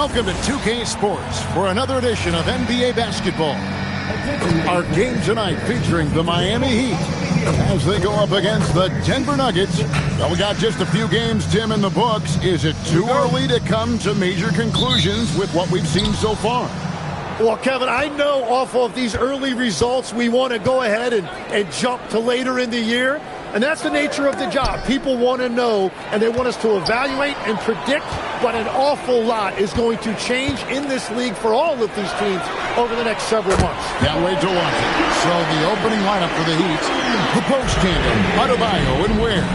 Welcome to 2K Sports for another edition of NBA basketball. Our game tonight featuring the Miami Heat as they go up against the Denver Nuggets. Well, we got just a few games, Tim, in the books. Is it too early to come to major conclusions with what we've seen so far? Well, Kevin, I know off of these early results, we want to go ahead and jump to later in the year. And that's the nature of the job. People want to know, and they want us to evaluate and predict, but an awful lot is going to change in this league for all of these teams over the next several months. Can't wait to watch it. So the opening lineup for the Heat, the post tandem, Adebayo and Ware.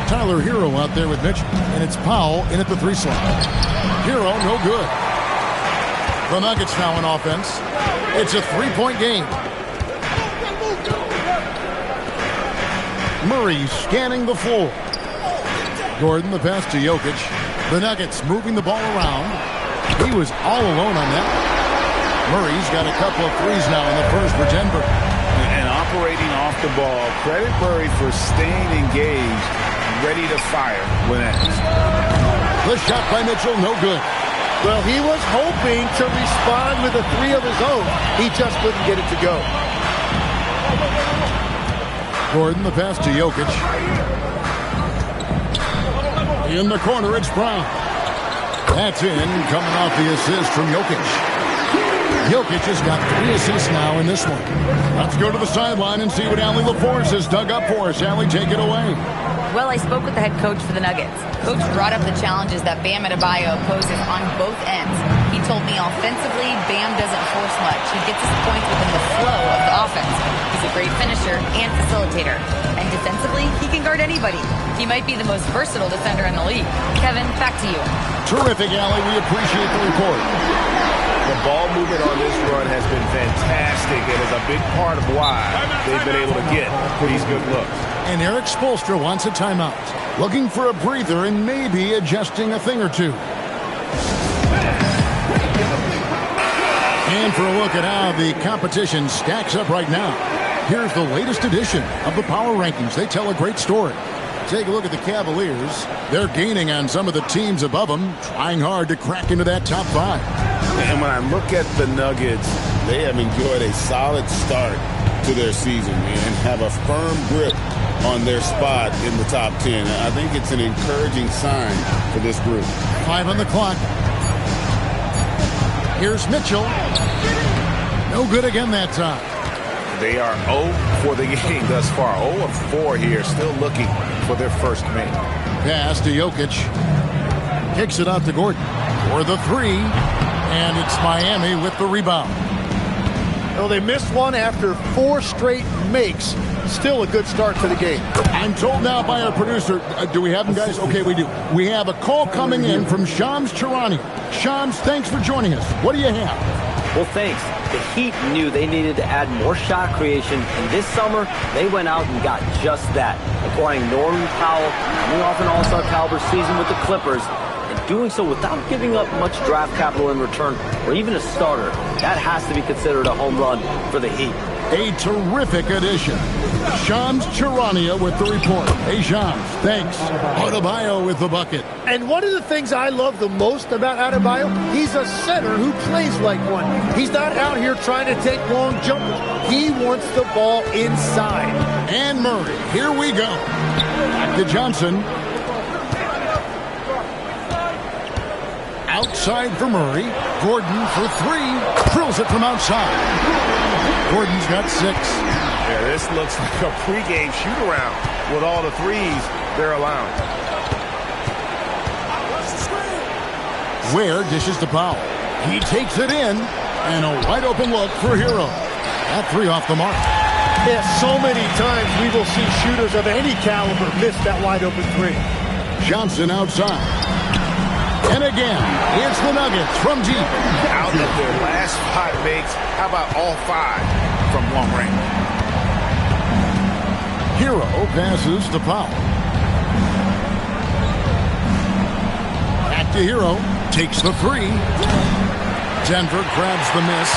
Tyler Hero out there with Mitchell, and it's Powell in at the 3 slot. Hero, no good. The Nuggets now in offense. It's a 3-point game. Murray scanning the floor. Gordon the pass to Jokic. The Nuggets moving the ball around. He was all alone on that. Murray's got a couple of threes now in the first for Denver. And operating off the ball. Credit Murray for staying engaged, ready to fire when asked. The shot by Mitchell, no good. Well, he was hoping to respond with a 3 of his own. He just couldn't get it to go. Gordon, the pass to Jokic. In the corner, it's Brown. That's in, coming off the assist from Jokic. Jokic has got 3 assists now in this one. Let's go to the sideline and see what Allie LaForce has dug up for us. Allie, take it away. Well, I spoke with the head coach for the Nuggets. Coach brought up the challenges that Bam Adebayo poses on both ends. He told me offensively, Bam doesn't force much. He gets his points within the flow of the offense. He's a great finisher and facilitator. And defensively, he can guard anybody. He might be the most versatile defender in the league. Kevin, back to you. Terrific, Allie. We appreciate the report. The ball movement on this run has been fantastic and is a big part of why they've been able to get these good looks. And Eric Spoelstra wants a timeout. Looking for a breather and maybe adjusting a thing or two. And for a look at how the competition stacks up right now, here's the latest edition of the Power Rankings. They tell a great story. Take a look at the Cavaliers. They're gaining on some of the teams above them, trying hard to crack into that top 5. And when I look at the Nuggets, they have enjoyed a solid start to their season and have a firm grip on their spot in the top 10. I think it's an encouraging sign for this group. 5 on the clock. Here's Mitchell. No good again that time. They are 0 for the game thus far. 0 of 4 here, still looking for their first make. Pass to Jokic. Kicks it out to Gordon for the 3. And it's Miami with the rebound. Well, they missed one after 4 straight makes. Still a good start to the game. I'm told now by our producer, do we have them, guys? Okay, we do. We have a call coming in from Shams Charania. Shams, thanks for joining us. What do you have? Well, thanks. The Heat knew they needed to add more shot creation, and this summer, they went out and got just that, acquiring Norman Powell, coming off an all-star caliber season with the Clippers, and doing so without giving up much draft capital in return, or even a starter. That has to be considered a home run for the Heat. A terrific addition. Shams Charania with the report. Hey, Shams, thanks. Adebayo with the bucket. And one of the things I love the most about Adebayo, he's a center who plays like one. He's not out here trying to take long jumpers. He wants the ball inside. And Murray, here we go. Back to Johnson. Outside for Murray. Gordon for 3. Drills it from outside. Gordon's got 6. Yeah, this looks like a pregame shoot-around with all the threes they're allowing. Ware dishes to Powell. He takes it in, and a wide-open look for Hero. That 3 off the mark. Yeah, so many times we will see shooters of any caliber miss that wide-open 3. Johnson outside. And again, it's the Nuggets from deep. Out of their last 5 makes, how about all 5 from long range? Hero passes to Powell. Back to Hero. Takes the 3. Denver grabs the miss.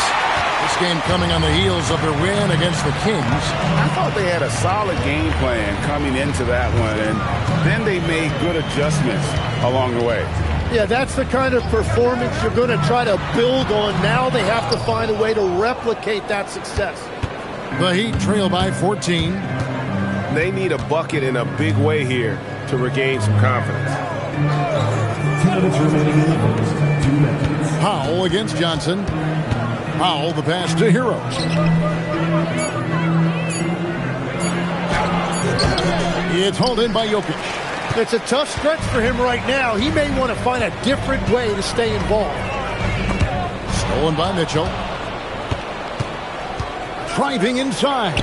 This game coming on the heels of their win against the Kings. I thought they had a solid game plan coming into that one, and then they made good adjustments along the way. Yeah, that's the kind of performance you're going to try to build on. Now they have to find a way to replicate that success. The Heat trail by 14. They need a bucket in a big way here to regain some confidence. 10 minutes remaining in the first. 2 minutes. Powell against Johnson. Powell, the pass to Hero. It's hauled in by Jokic. It's a tough stretch for him right now. He may want to find a different way to stay involved. Stolen by Mitchell. Driving inside.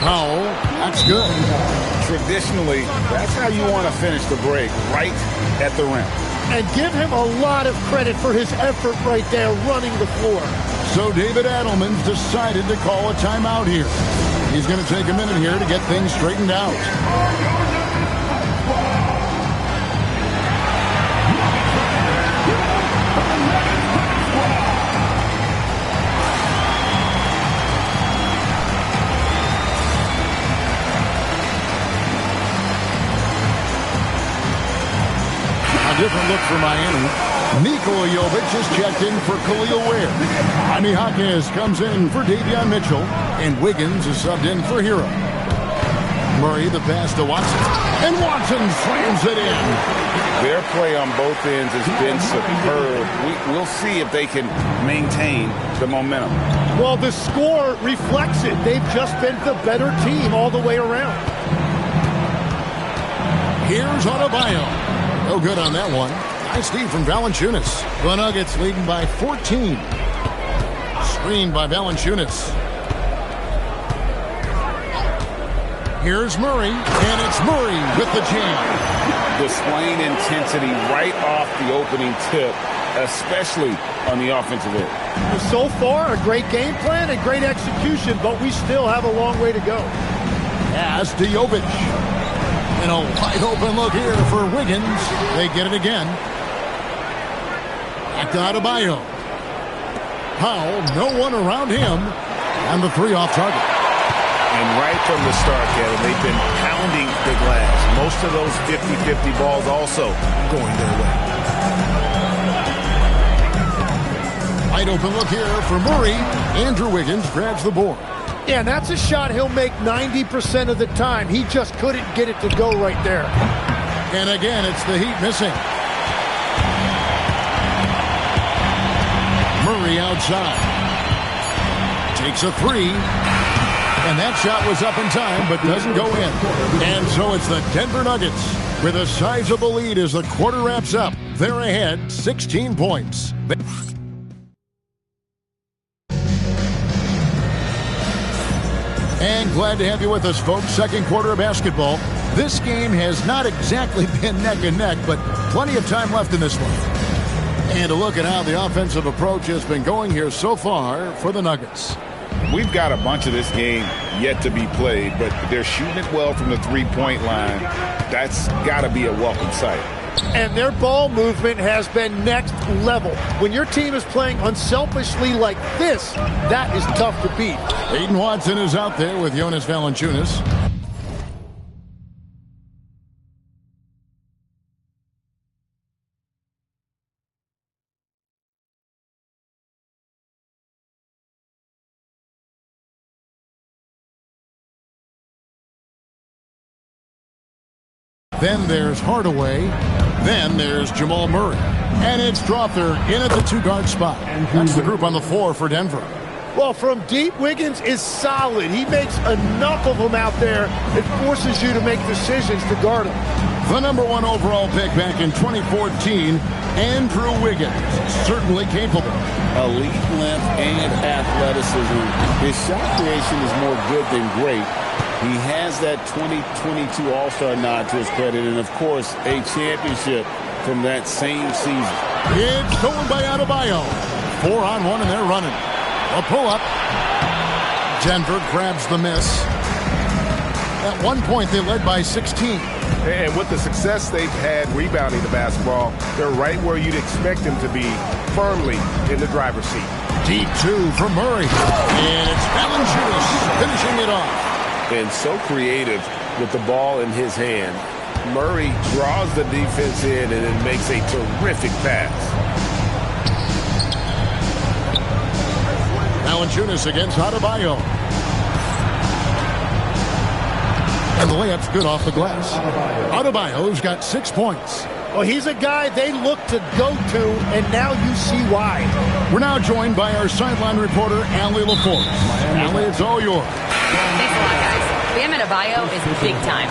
Powell, that's good. Traditionally, that's how you want to finish the break, right at the rim. And give him a lot of credit for his effort right there running the floor. So David Adelman's decided to call a timeout here. He's going to take a minute here to get things straightened out. Different look for Miami. Nikola Jovic is checked in for Khalil Ware. Jaime Jaquez comes in for Davion Mitchell. And Wiggins is subbed in for Hero. Murray the pass to Watson. And Watson slams it in. Their play on both ends has been superb. We'll see if they can maintain the momentum. Well, the score reflects it. They've just been the better team all the way around. Here's Adebayo. No good on that one. Nice steal from Valanciunas. The Nuggets leading by 14. Screened by Valanciunas. Here's Murray, and it's Murray with the jam. Displaying intensity right off the opening tip, especially on the offensive end. So far, a great game plan and great execution, but we still have a long way to go. Pass to Jovic. And a wide open look here for Wiggins. They get it again. Back to Adebayo. Powell, no one around him. And the three off target. And right from the start, Kevin, they've been pounding the glass. Most of those 50-50 balls also going their way. Wide open look here for Murray. Andrew Wiggins grabs the board. Yeah, and that's a shot he'll make 90% of the time. He just couldn't get it to go right there. And again, it's the Heat missing. Murray outside. Takes a three. And that shot was up in time, but doesn't go in. And so it's the Denver Nuggets with a sizable lead as the quarter wraps up. They're ahead 16 points. And glad to have you with us, folks. Second quarter of basketball. This game has not exactly been neck and neck, but plenty of time left in this one. And a look at how the offensive approach has been going here so far for the Nuggets. We've got a bunch of this game yet to be played, but they're shooting it well from the three-point line. That's got to be a welcome sight. And their ball movement has been next level. When your team is playing unselfishly like this, that is tough to beat. Aiden Watson is out there with Jonas Valanciunas. Then there's Hardaway. Then there's Jamal Murray. And it's Strawther in at the two-guard spot. That's the group on the floor for Denver. Well, from deep, Wiggins is solid. He makes enough of them out there. It forces you to make decisions to guard him. The number one overall pick back in 2014, Andrew Wiggins. Certainly capable. Elite length and athleticism. His shot creation is more good than great. He has that 2022 All-Star nod to his credit, and, of course, a championship from that same season. It's stolen by Adebayo. 4-on-1, and they're running. A pull-up. Denver grabs the miss. At one point, they led by 16. And with the success they've had rebounding the basketball, they're right where you'd expect them to be, firmly in the driver's seat. Deep two from Murray. And it's Valanciunas finishing it off. And so creative with the ball in his hand. Murray draws the defense in and then makes a terrific pass. Valanciunas against Adebayo. And the layup's good off the glass. Adebayo's got 6 points. Well, he's a guy they look to go to, and now you see why. We're now joined by our sideline reporter, Allie LaForce. Allie, it's all yours. Thanks a lot, guys. Bam Adebayo is big time.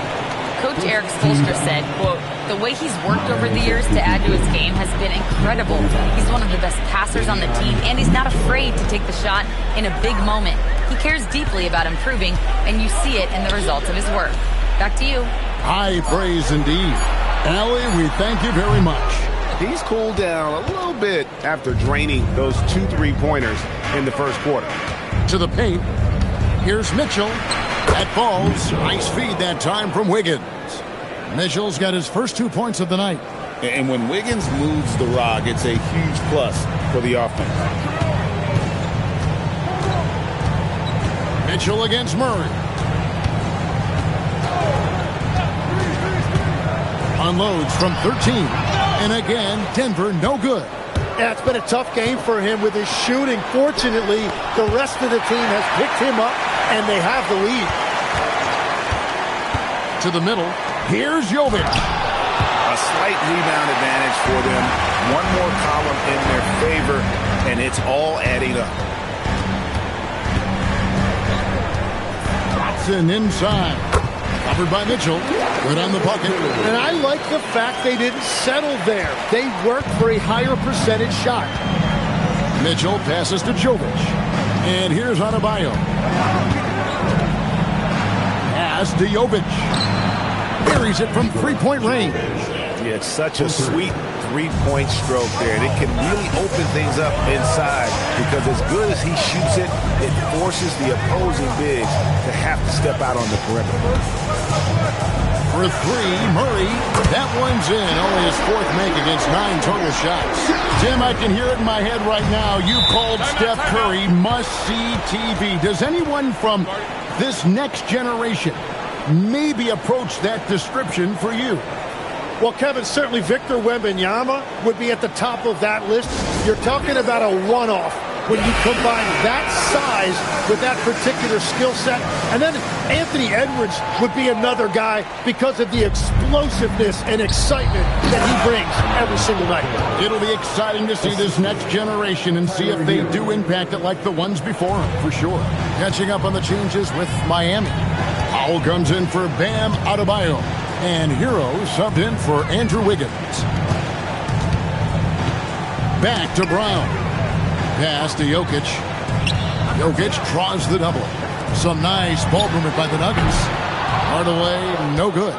Coach Eric Spoelstra said, quote, "The way he's worked over the years to add to his game has been incredible. He's one of the best passers on the team, and he's not afraid to take the shot in a big moment. He cares deeply about improving, and you see it in the results of his work." Back to you. High praise indeed. Allie, we thank you very much. He's cooled down a little bit after draining those 2 3-pointers in the first quarter. To the paint. Here's Mitchell. That falls. Nice feed that time from Wiggins. Mitchell's got his first 2 points of the night. And when Wiggins moves the rock, it's a huge plus for the offense. Mitchell against Murray. Unloads from 13. And again, Denver no good. Yeah, it's been a tough game for him with his shooting. Fortunately, the rest of the team has picked him up, and they have the lead. To the middle. Here's Jovic. A slight rebound advantage for them. One more column in their favor, and it's all adding up. Watson inside. Covered by Mitchell. Good on the bucket. And I like the fact they didn't settle there. They worked for a higher percentage shot. Mitchell passes to Jovic. And here's Adebayo. Pass to Jovic. Buries it from 3-point range. Yeah, it's such a sweet 3-point stroke there. And it can really open things up inside because as good as he shoots it, it forces the opposing bigs to have to step out on the perimeter. For 3, Murray. That one's in. Only his 4th make against 9 total shots. Tim, I can hear it in my head right now. You called Steph Curry must-see TV. Does anyone from this next generation maybe approach that description for you? Well, Kevin, certainly Victor Wembanyama would be at the top of that list. You're talking about a one-off when you combine that size with that particular skill set. And then Anthony Edwards would be another guy because of the explosiveness and excitement that he brings every single night. It'll be exciting to see this next generation and see if they do impact it like the ones before them, for sure. Catching up on the changes with Miami. Powell comes in for Bam Adebayo. And Hero subbed in for Andrew Wiggins. Back to Brown. Pass to Jokic. Jokic draws the double. Some nice ball movement by the Nuggets. Hardaway, no good.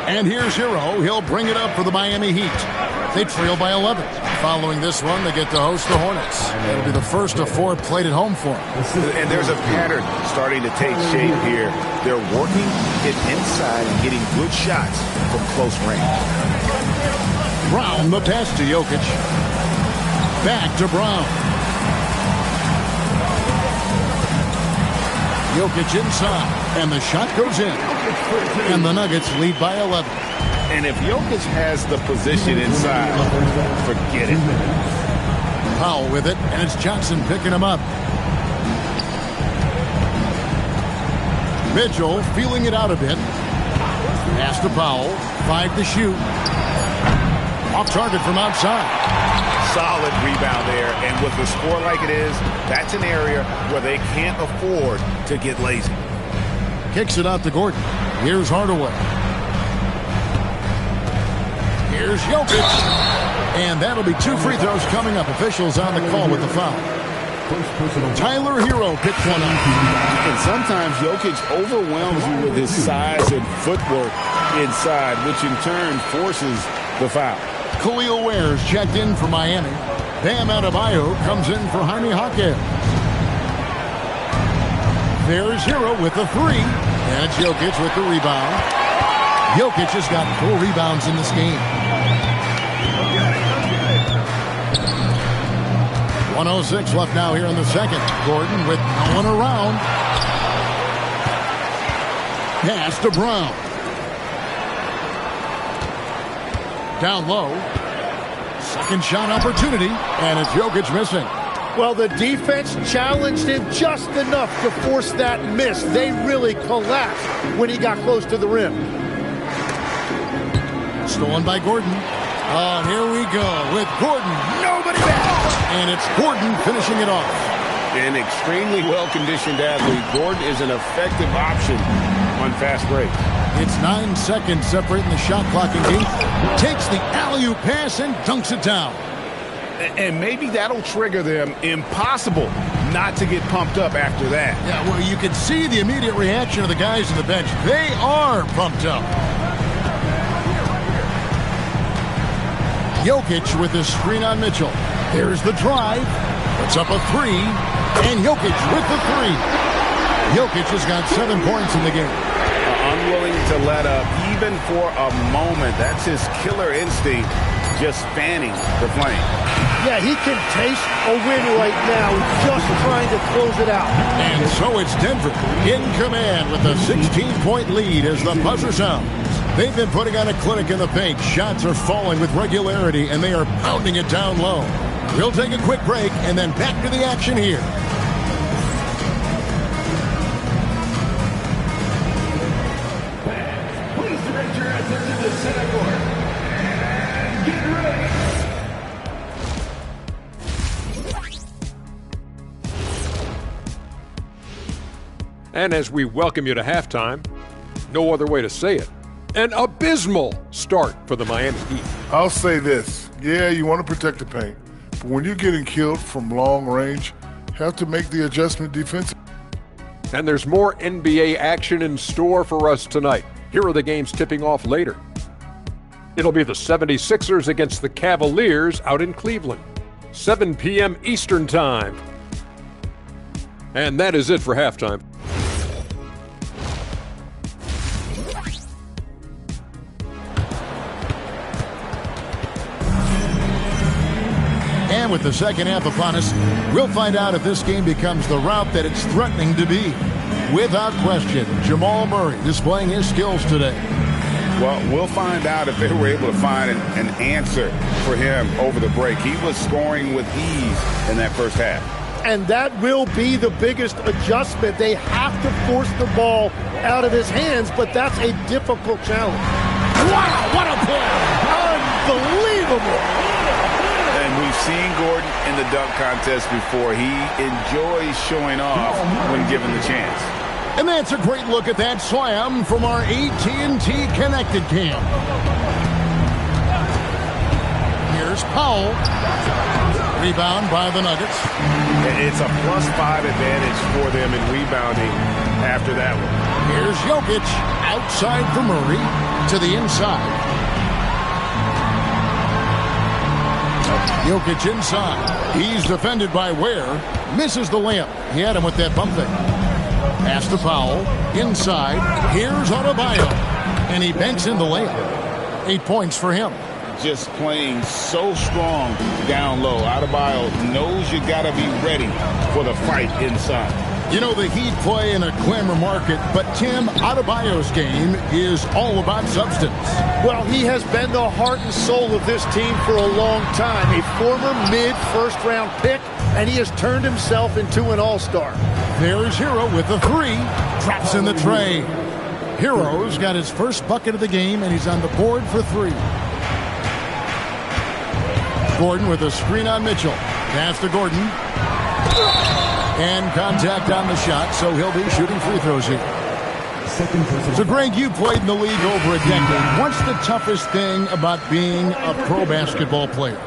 And here's Hero. He'll bring it up for the Miami Heat. They trail by 11. Following this one, they get to host the Hornets. It'll be the first of 4 played at home for them. And there's a pattern starting to take shape here. They're working it inside and getting good shots from close range. Brown, the pass to Jokic. Back to Brown. Jokic inside, and the shot goes in. And the Nuggets lead by 11. And if Jokic has the position inside, forget it. Powell with it, and it's Johnson picking him up. Mitchell feeling it out a bit. Pass to Powell. 5 to shoot. Off target from outside. Solid rebound there, and with the score like it is, that's an area where they can't afford to get lazy. Kicks it out to Gordon. Here's Hardaway. Here's Jokic. And that'll be 2 free throws coming up. Officials on the call with the foul. Tyler Hero picked one up. And sometimes Jokic overwhelms you with his size and footwork inside, which in turn forces the foul. Khalil Ware's checked in for Miami. Bam Adebayo comes in for Jaime Jaquez. There's Hero with the 3. And it's Jokic with the rebound. Jokic has got 4 rebounds in this game. 1:06 left now here in the second. Gordon with no one around. Pass to Brown. Down low. Second shot opportunity, and it's Jokic missing. Well, the defense challenged him just enough to force that miss. They really collapsed when he got close to the rim. Stolen by Gordon. Oh, and here we go with Gordon. Nobody back. And it's Gordon finishing it off. An extremely well-conditioned athlete, Gordon is an effective option on fast break. It's 9 seconds separating the shot clock and game. Takes the alley-oop pass and dunks it down. And maybe that'll trigger them. Impossible not to get pumped up after that. Yeah, well, you can see the immediate reaction of the guys on the bench. They are pumped up. Jokic with his screen on Mitchell. Here's the drive. Puts up a three. And Jokic with the three. Jokic has got 7 points in the game. Unwilling to let up even for a moment. That's his killer instinct, just fanning the flame. Yeah, he can taste a win right now, just trying to close it out. And so it's Denver in command with a 16-point lead as the buzzer sounds. They've been putting on a clinic in the paint. Shots are falling with regularity, and they are pounding it down low. We'll take a quick break and then back to the action here. Please direct your attention to center court. And get ready. And as we welcome you to halftime, no other way to say it, an abysmal start for the Miami Heat. I'll say this. Yeah, you want to protect the paint. But when you're getting killed from long range, you have to make the adjustment defensively. And there's more NBA action in store for us tonight. Here are the games tipping off later. It'll be the 76ers against the Cavaliers out in Cleveland, 7 p.m. Eastern Time. And that is it for halftime. And with the second half upon us, we'll find out if this game becomes the route that it's threatening to be. Without question, Jamal Murray displaying his skills today. Well, we'll find out if they were able to find an answer for him over the break. He was scoring with ease in that first half. And that will be the biggest adjustment. They have to force the ball out of his hands, but that's a difficult challenge. Wow, what a play! Unbelievable! And we've seen Gordon in the dunk contest before. He enjoys showing off when given the chance. And that's a great look at that slam from our AT&T Connected Cam. Here's Powell. Rebound by the Nuggets. It's a +5 advantage for them in rebounding after that one. Here's Jokic outside for Murray to the inside. Jokic inside. He's defended by Ware. Misses the layup. He had him with that bump fake. Pass to Powell. Inside. Here's Adebayo. And he banks in the layup. 8 points for him. Just playing so strong down low. Adebayo knows you got to be ready for the fight inside. You know, the Heat play in a glamour market, but Tim, Adebayo's game is all about substance. Well, he has been the heart and soul of this team for a long time. A former mid-first-round pick, and he has turned himself into an all-star. There's Hero with the three. Drops in the tray. Hero's got his first bucket of the game, and he's on the board for three. Gordon with a screen on Mitchell. Pass to Gordon. And contact on the shot, so he'll be shooting free throws here. So, Greg, you played in the league over a decade. What's the toughest thing about being a pro basketball player?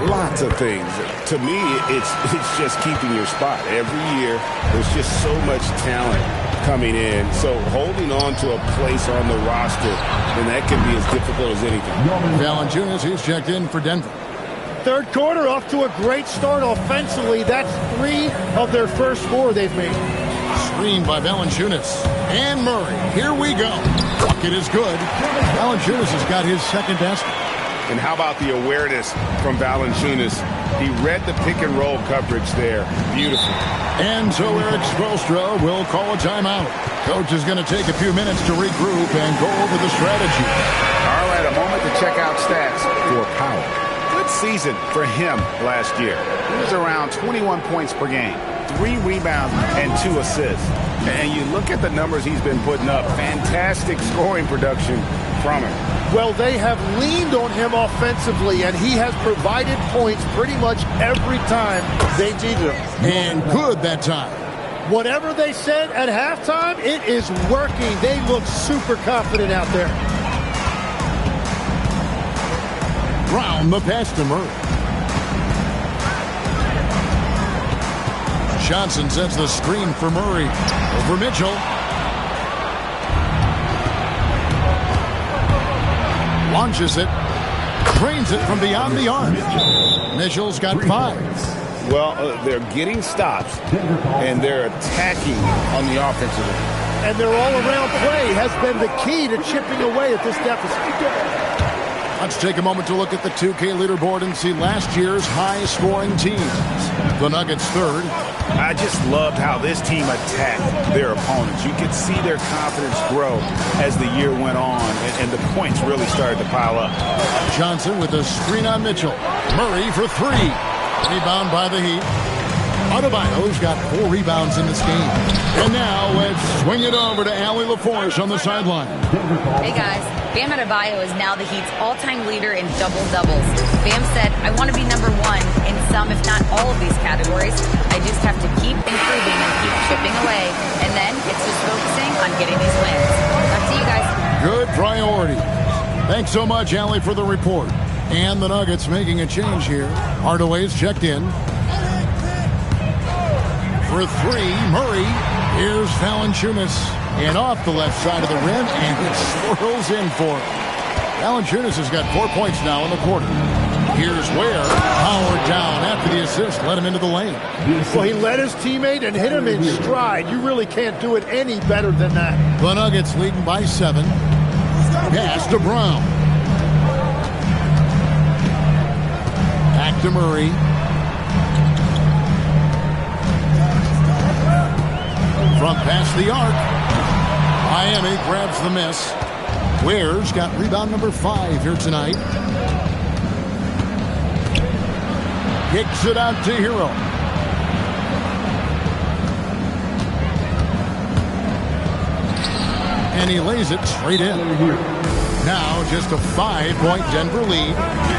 Lots of things. To me, it's just keeping your spot. Every year, there's just so much talent coming in. So holding on to a place on the roster, and that can be as difficult as anything. Valanciunas, he's checked in for Denver. Third quarter off to a great start offensively. That's 3 of their first 4 they've made. Screened by Valanciunas. And Murray. Here we go. Bucket is good. Valanciunas has got his second basket. And how about the awareness from Valanciunas He read the pick and roll coverage there. Beautiful. And so Eric Spoelstra will call a timeout. Coach is going to take a few minutes to regroup and go over the strategy. All right, a moment to check out stats for Powell. Good season for him last year. He was around 21 points per game, 3 rebounds, and 2 assists. And you look at the numbers he's been putting up, fantastic scoring production from him. Well, they have leaned on him offensively, and he has provided points pretty much every time they needed him. And good that time. Whatever they said at halftime, it is working. They look super confident out there. Brown, the pass to Murray. Johnson sets the screen for Murray. Over Mitchell. Launches it. Drains it from beyond the arc. Mitchell's got 5. Well, they're getting stops, and they're attacking on the offensive end. And their all-around play has been the key to chipping away at this deficit. Let's take a moment to look at the 2K leaderboard and see last year's high-scoring teams. The Nuggets third. I just loved how this team attacked their opponents. You could see their confidence grow as the year went on, and the points really started to pile up. Johnson with a screen on Mitchell. Murray for 3. Rebound by the Heat. Adebayo's got 4 rebounds in this game. And now let's swing it over to Allie LaForce on the sideline. Hey guys, Bam Adebayo is now the Heat's all-time leader in double-doubles. Bam said, I want to be number 1 in some, if not all of these categories. I just have to keep improving and keep chipping away. And then it's just focusing on getting these wins. Back to you guys. Good priority. Thanks so much, Allie, for the report. And the Nuggets making a change here. Hardaway's checked in. For 3, Murray. Here's Valanciunas. And off the left side of the rim, and it swirls in for him. Valanciunas has got 4 points now in the quarter. Here's Ware. Powered down after the assist. Let him into the lane. Well, he led his teammate and hit him in stride. You really can't do it any better than that. The Nuggets leading by 7. Pass to Brown. Back to Murray. Front past the arc. Miami grabs the miss. Ware's got rebound number 5 here tonight. Kicks it out to Hero. And he lays it straight in. Now just a 5-point Denver lead.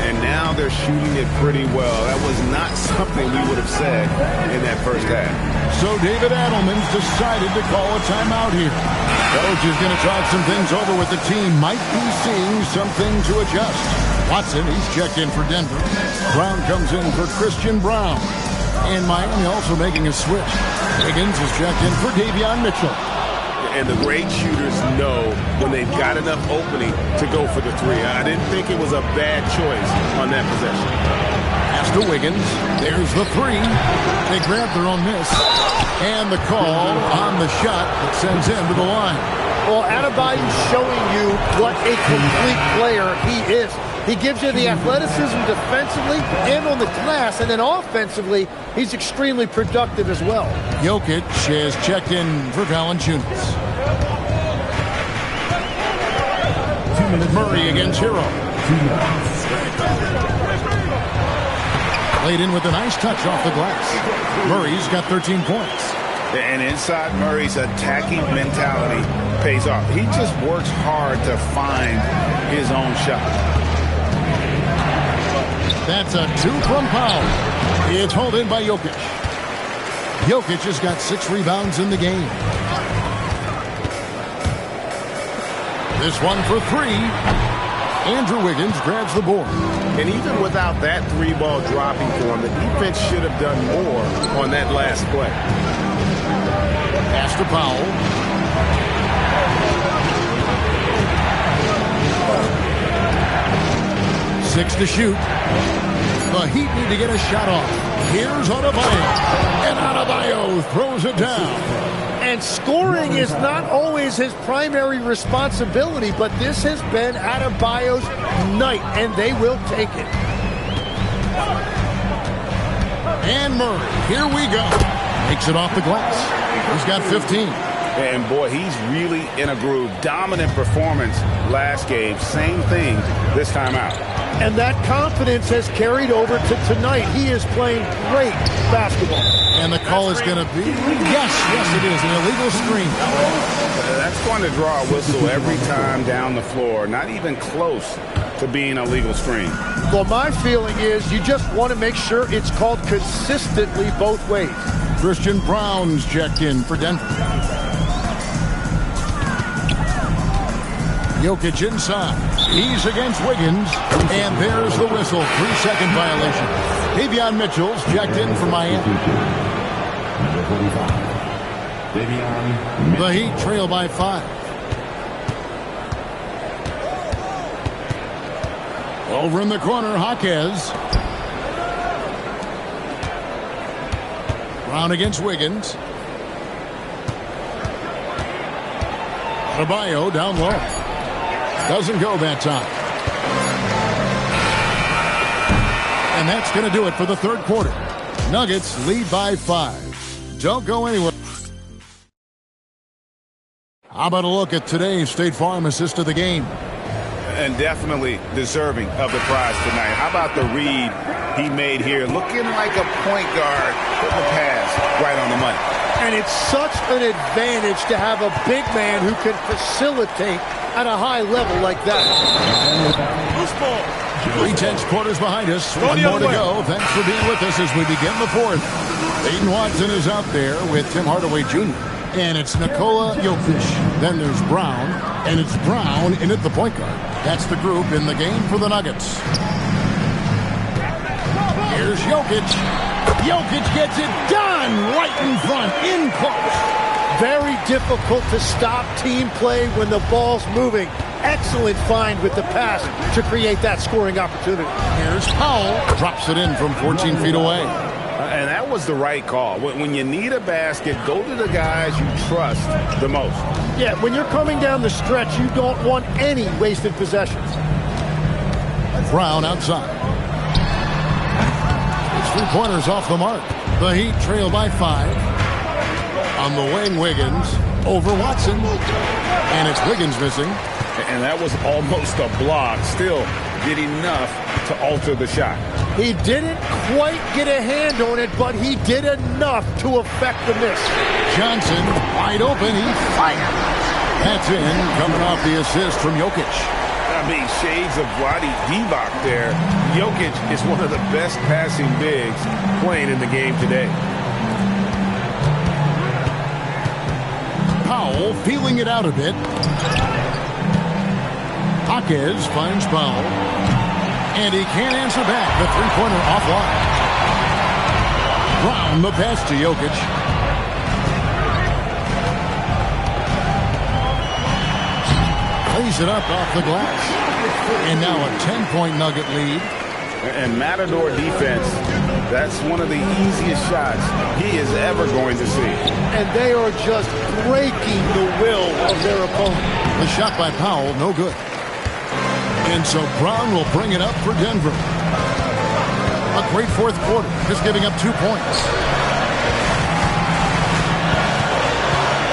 And now they're shooting it pretty well. That was not something we would have said in that first half. So David Adelman's decided to call a timeout here. Coach is going to talk some things over with the team. Might be seeing something to adjust. Watson, he's checked in for Denver. Brown comes in for Christian Brown. And Miami also making a switch. Higgins is checked in for Davion Mitchell. And the great shooters know when they've got enough opening to go for the 3. I didn't think it was a bad choice on that possession. Pass to Wiggins. There's the 3. They grab their own miss. And the call on the shot that sends him to the line. Well, Adebayo's showing you what a complete player he is. He gives you the athleticism defensively and on the glass, and then offensively, he's extremely productive as well. Jokic has checked in for Valanciunas. Murray against Hero. Played in with a nice touch off the glass. Murray's got 13 points. And inside Murray's attacking mentality pays off. He just works hard to find his own shot. That's a 2 from Powell. It's hauled in by Jokic. Jokic has got 6 rebounds in the game. This one for 3. Andrew Wiggins grabs the board. And even without that 3-ball dropping for him, the defense should have done more on that last play. Pass to Powell. Six to shoot. The Heat need to get a shot off. Here's Adebayo. And Adebayo throws it down. And scoring is not always his primary responsibility, but this has been Adebayo's night, and they will take it. And Murray, here we go. Makes it off the glass. He's got 15. And boy, he's really in a groove. Dominant performance last game. Same thing this time out. And that confidence has carried over to tonight. He is playing great basketball. And the call is going to be, yes, it is, an illegal screen. That's going to draw a whistle every time down the floor. Not even close to being a legal screen. Well, my feeling is you just want to make sure it's called consistently both ways. Christian Brown's checked in for Denver. Jokic inside. He's against Wiggins. And there's the whistle. 3-second violation. Davion Mitchell's checked in for Miami. Number 45. Davion. The Heat trail by 5. Over in the corner, Jaquez. Brown against Wiggins. Adebayo down low. Doesn't go that time. And that's going to do it for the third quarter. Nuggets lead by 5. Don't go anywhere. How about a look at today's State Farm assist of the game? And definitely deserving of the prize tonight. How about the read he made here? Looking like a point guard. Putting the pass right on the money. And it's such an advantage to have a big man who can facilitate at a high level like that. Loose ball. 3/10 quarters behind us. One more to go. Thanks for being with us as we begin the fourth. Aiden Watson is out there with Tim Hardaway Jr. And it's Nikola Jokic. Then there's Brown. And it's Brown in at the point guard. That's the group in the game for the Nuggets. Here's Jokic. Jokic gets it done right in front, in close. Very difficult to stop team play when the ball's moving. Excellent find with the pass to create that scoring opportunity. Here's Powell. Drops it in from 14 feet away. And that was the right call. When you need a basket, go to the guys you trust the most. Yeah, when you're coming down the stretch, you don't want any wasted possessions. Brown outside. It's 3-pointers off the mark. The Heat trail by 5. On the wing, Wiggins over Watson. And it's Wiggins missing. And that was almost a block. Still did enough to alter the shot. He didn't quite get a hand on it, but he did enough to affect the miss. Johnson wide open. He fired. That's in, coming off the assist from Jokic. I mean, shades of Vlade Divac there. Jokic is one of the best passing bigs playing in the game today. Powell feeling it out a bit. Jaquez finds Powell. And he can't answer back. The three-pointer offline. Brown the pass to Jokic. Plays it up off the glass. And now a 10-point Nugget lead. And Matador defense, that's one of the easiest shots he is ever going to see. And they are just breaking the will of their opponent. The shot by Powell, no good. And so Brown will bring it up for Denver. A great fourth quarter, just giving up 2 points.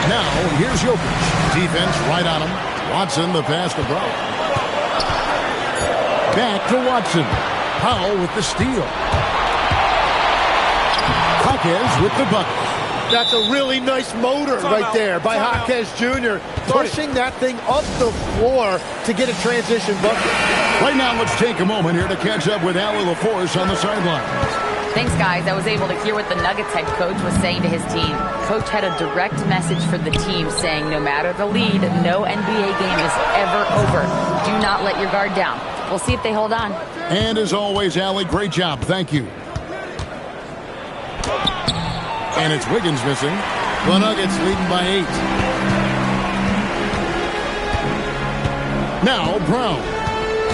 Now, here's Jokic. Defense right on him. Watson, the pass to Brown. Back to Watson. Powell with the steal. Jaquez with the bucket. That's a really nice motor right there by Jaquez Jr. Pushing that thing up the floor to get a transition bucket. Right now, let's take a moment here to catch up with Allie LaForce on the sideline. Thanks, guys. I was able to hear what the Nuggets head coach was saying to his team. Coach had a direct message for the team saying no matter the lead, no NBA game is ever over. Do not let your guard down. We'll see if they hold on. And as always, Allie, great job. Thank you. And it's Wiggins missing. The Nuggets leading by 8. Now Brown.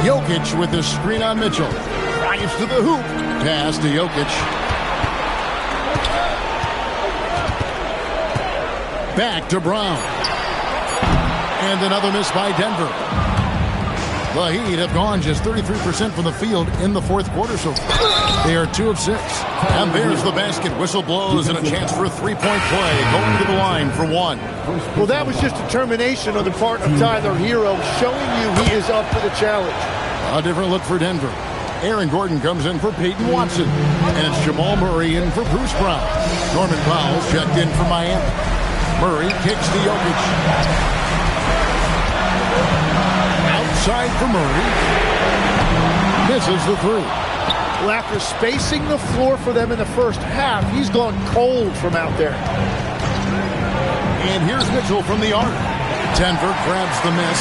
Jokic with the screen on Mitchell. Drives to the hoop. Pass to Jokic. Back to Brown. And another miss by Denver. The Heat have gone just 33% from the field in the fourth quarter so far. They are 2 of 6. And there's the basket. Whistle blows and a chance for a three-point play. Going to the line for 1. Well, that was just determination on the part of Tyler Hero, showing you he is up for the challenge. A different look for Denver. Aaron Gordon comes in for Peyton Watson. And it's Jamal Murray in for Bruce Brown. Norman Powell checked in for Miami. Murray kicks to Jokic. Outside for Murray. Misses the three. Well, after spacing the floor for them in the first half, he's gone cold from out there. And here's Mitchell from the arc. Denver grabs the miss.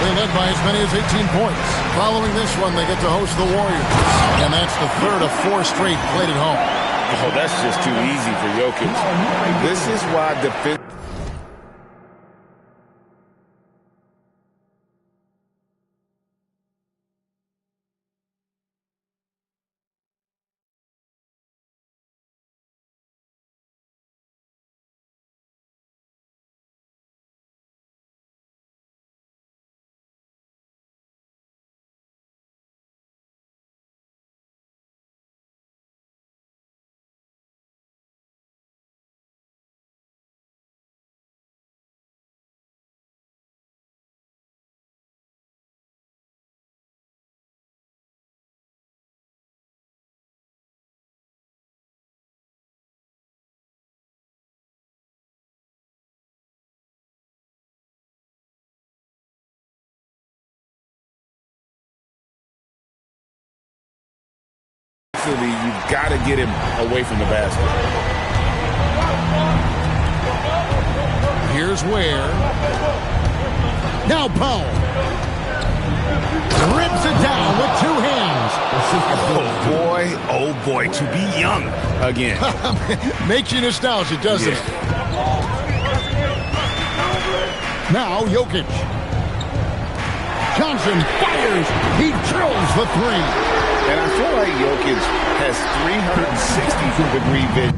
They led by as many as 18 points. Following this one, they get to host the Warriors. And that's the third of 4 straight played at home. Oh, that's just too easy for Jokic. This is why defense. You've got to get him away from the basket. Here's Ware. Now Powell. Rips it down with 2 hands. Oh boy, to be young again. Makes you nostalgic, doesn't it? Now Jokic. Johnson fires. He drills the 3. And I feel like Jokic has 360-degree vision.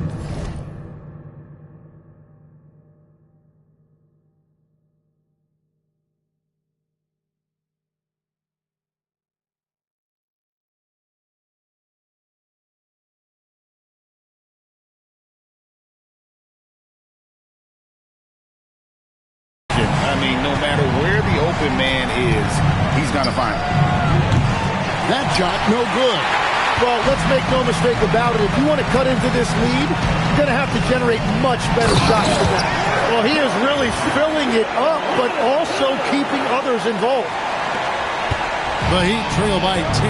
I mean, no matter where the open man is, he's going to find him. That shot, no good. Well, let's make no mistake about it. If you want to cut into this lead, you're going to have to generate much better shots than that. Well, he is really filling it up, but also keeping others involved. The Heat trail by 10,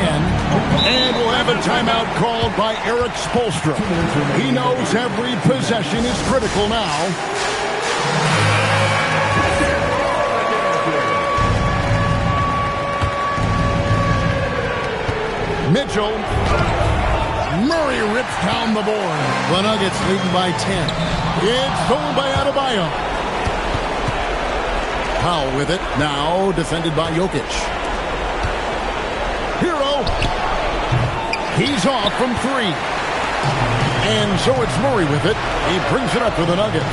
and we'll have a timeout called by Eric Spoelstra. He knows every possession is critical now. Mitchell. Murray rips down the board. The Nuggets leading by 10. It's stolen by Adebayo. Powell with it. Now defended by Jokic. Hero. He's off from 3. And so it's Murray with it. He brings it up to the Nuggets.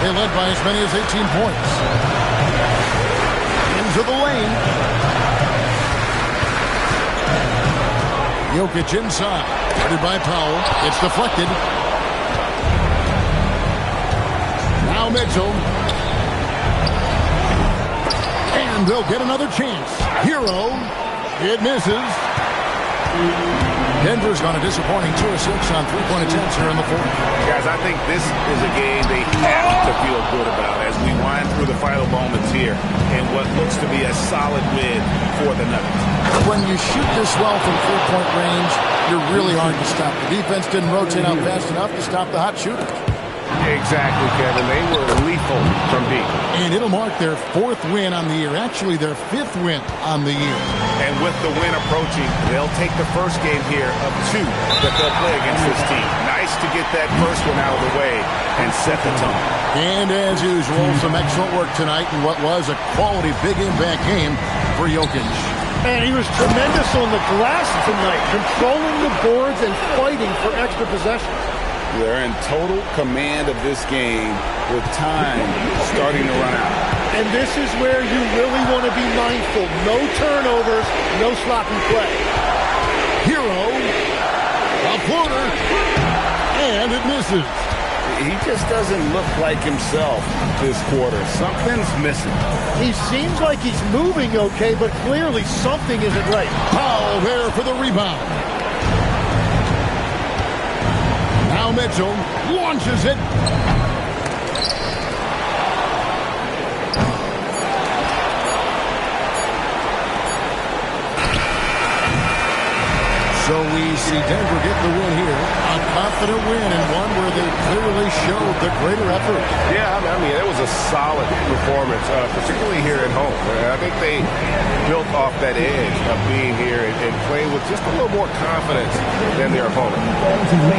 They led by as many as 18 points. Into the lane. Jokic inside. Guarded by Powell. It's deflected. Now Mitchell. And they'll get another chance. Hero. It misses. Denver's on a disappointing 2 of 6 on 3-point attempts here in the 4th. Guys, I think this is a game they have to feel good about as we wind through the final moments here in what looks to be a solid win for the Nuggets. When you shoot this well from 3-point range, you're really hard to stop. The defense didn't rotate out fast enough to stop the hot shooters. Exactly, Kevin. They were lethal from deep. And it'll mark their 4th win on the year. Actually, their 5th win on the year. And with the win approaching, they'll take the first game here of 2 that they'll play against this team. Nice to get that first one out of the way and set the tone. And as usual, some excellent work tonight in what was a quality big impact game for Jokic. And he was tremendous on the glass tonight, controlling the boards and fighting for extra possession. They're in total command of this game with time starting to run out. And this is where you really want to be mindful. No turnovers, no sloppy play. Hero Floater. And it misses. He just doesn't look like himself this quarter. Something's missing. He seems like he's moving okay, but clearly something isn't right. Powell there for the rebound. Now Mitchell launches it. So we see Denver get the win here. A confident win and one where they clearly showed the greater effort. Yeah, I mean, it was a solid performance, particularly here at home. I think they built off that edge of being here and playing with just a little more confidence than their opponent.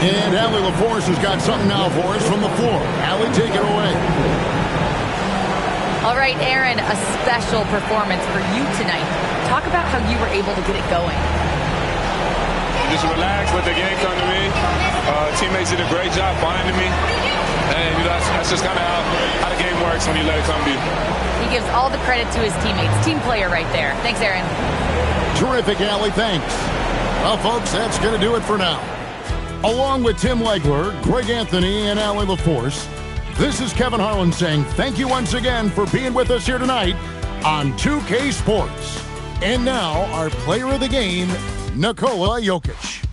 And Allie LaForce has got something now for us from the floor. Allie, take it away. All right, Aaron, a special performance for you tonight. Talk about how you were able to get it going. Just relax, let the game come to me. Teammates did a great job finding me. And that's just kind of how the game works when you let it come to you. He gives all the credit to his teammates. Team player right there. Thanks, Aaron. Terrific, Allie. Thanks. Well, folks, that's going to do it for now. Along with Tim Legler, Greg Anthony, and Allie LaForce, this is Kevin Harlan saying thank you once again for being with us here tonight on 2K Sports. And now, our player of the game, Nikola Jokic.